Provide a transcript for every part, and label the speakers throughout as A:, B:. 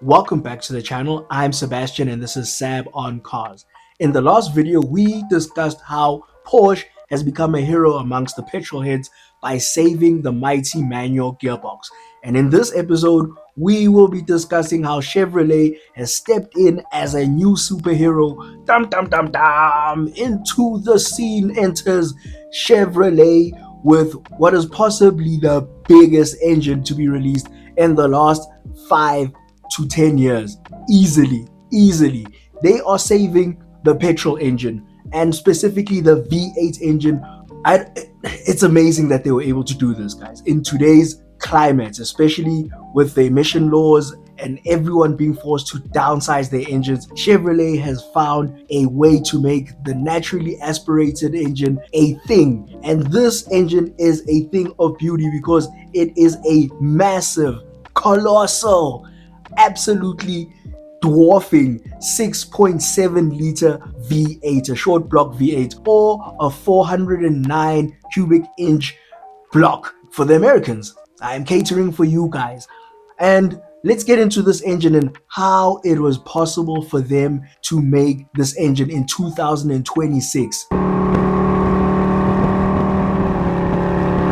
A: Welcome back to the channel. I'm Sebastian and this is Sab on Cars. In the last video, we discussed how Porsche has become a hero amongst the petrol heads by saving the mighty manual gearbox. And in this episode, we will be discussing how Chevrolet has stepped in as a new superhero. Into the scene enters Chevrolet with what is possibly the biggest engine to be released in the last 5 to 10 years. Easily. They are saving the petrol engine, and specifically the V8 engine. It's amazing that they were able to do this, guys, in today's climate, especially with the emission laws and everyone being forced to downsize their engines. Chevrolet has found a way to make the naturally aspirated engine a thing, and this engine is a thing of beauty because it is a massive, colossal, absolutely dwarfing 6.7 liter V8, a short block V8, or a 409 cubic inch block for the Americans. I am catering for you guys. And let's get into this engine and how it was possible for them to make this engine in 2026. To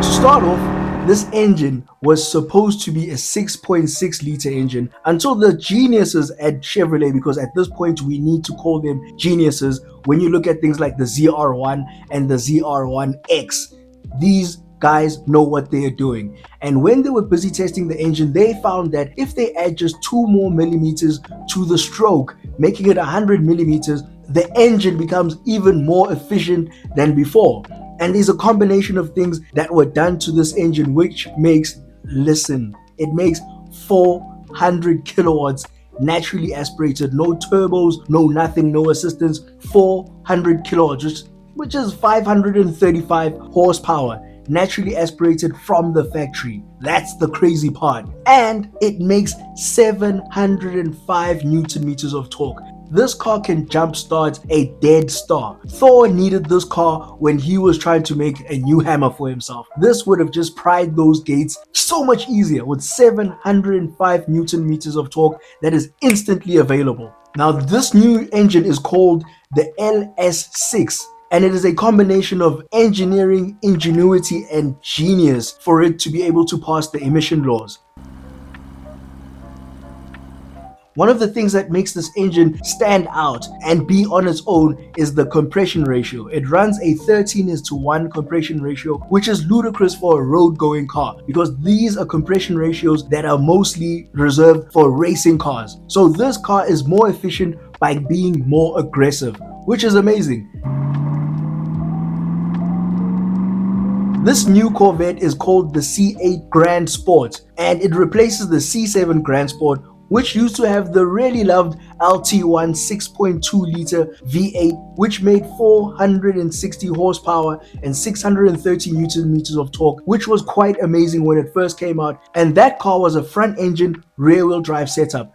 A: start off, this engine was supposed to be a 6.6 liter engine until the geniuses at Chevrolet, because at this point we need to call them geniuses when you look at things like the ZR1 and the ZR1X. These guys know what they are doing, and when they were busy testing the engine, they found that if they add just 2 more millimeters to the stroke, making it 100 millimeters, the engine becomes even more efficient than before. And there's a combination of things that were done to this engine which makes, it makes 400 kilowatts naturally aspirated, no turbos, no nothing, no assistance, 400 kilowatts, which is 535 horsepower, naturally aspirated from the factory. That's the crazy part. And it makes 705 newton meters of torque. This car can jumpstart a dead star. Thor needed this car when he was trying to make a new hammer for himself. This would have just pried those gates so much easier with 705 newton meters of torque that is instantly available. Now, this new engine is called the LS6. And it is a combination of engineering, ingenuity, and genius for it to be able to pass the emission laws. One of the things that makes this engine stand out and be on its own is the compression ratio. It runs a 13:1 compression ratio, which is ludicrous for a road-going car because these are compression ratios that are mostly reserved for racing cars. So this car is more efficient by being more aggressive, which is amazing. This new Corvette is called the C8 Grand Sport, and it replaces the C7 Grand Sport, which used to have the really loved LT1 6.2 liter V8, which made 460 horsepower and 630 newton meters of torque, which was quite amazing when it first came out. And that car was a front engine rear wheel drive setup.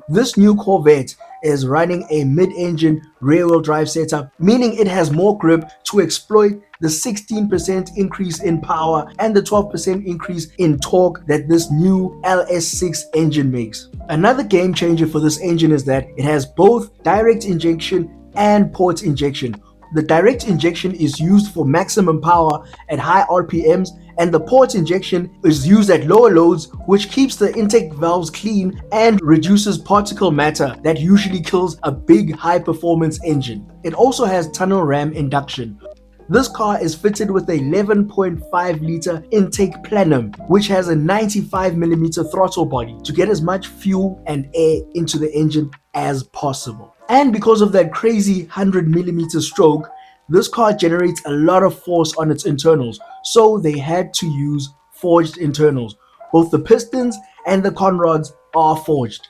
A: This new Corvette is running a mid-engine rear-wheel drive setup, meaning it has more grip to exploit the 16% increase in power and the 12% increase in torque that this new LS6 engine makes. Another game changer for this engine is that it has both direct injection and port injection. The direct injection is used for maximum power at high RPMs, and the port injection is used at lower loads, which keeps the intake valves clean and reduces particle matter that usually kills a big high-performance engine. It also has tunnel ram induction. This car is fitted with a 11.5 liter intake plenum, which has a 95mm throttle body to get as much fuel and air into the engine as possible. And because of that crazy 100mm stroke, this car generates a lot of force on its internals, so they had to use forged internals. Both the pistons and the conrods are forged.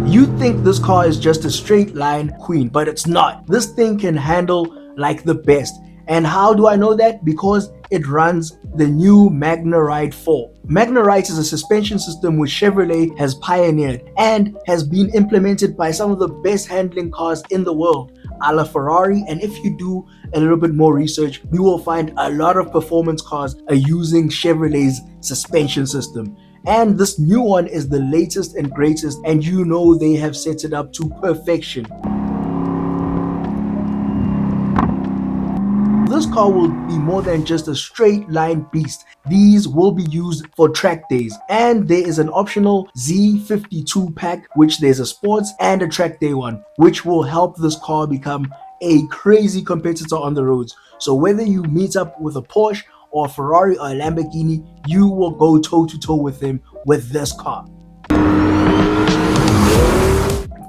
A: You'd think this car is just a straight line queen, but it's not. This thing can handle like the best. And how do I know that? Because it runs the new MagnaRide 4. MagnaRide is a suspension system which Chevrolet has pioneered and has been implemented by some of the best handling cars in the world. a la Ferrari. And if you do a little bit more research, you will find a lot of performance cars are using Chevrolet's suspension system. And this new one is the latest and greatest, and you know they have set it up to perfection. This car will be more than just a straight line beast. These will be used for track days, and there is an optional Z52 pack, which there's a sports and a track day one, which will help this car become a crazy competitor on the roads. So whether you meet up with a Porsche or a Ferrari or a Lamborghini, you will go toe to toe with them with this car.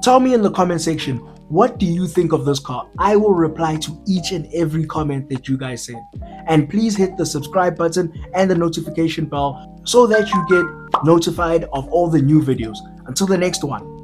A: Tell me in the comment section, what do you think of this car? I will reply to each and every comment that you guys send. And please hit the subscribe button and the notification bell so that you get notified of all the new videos. Until the next one.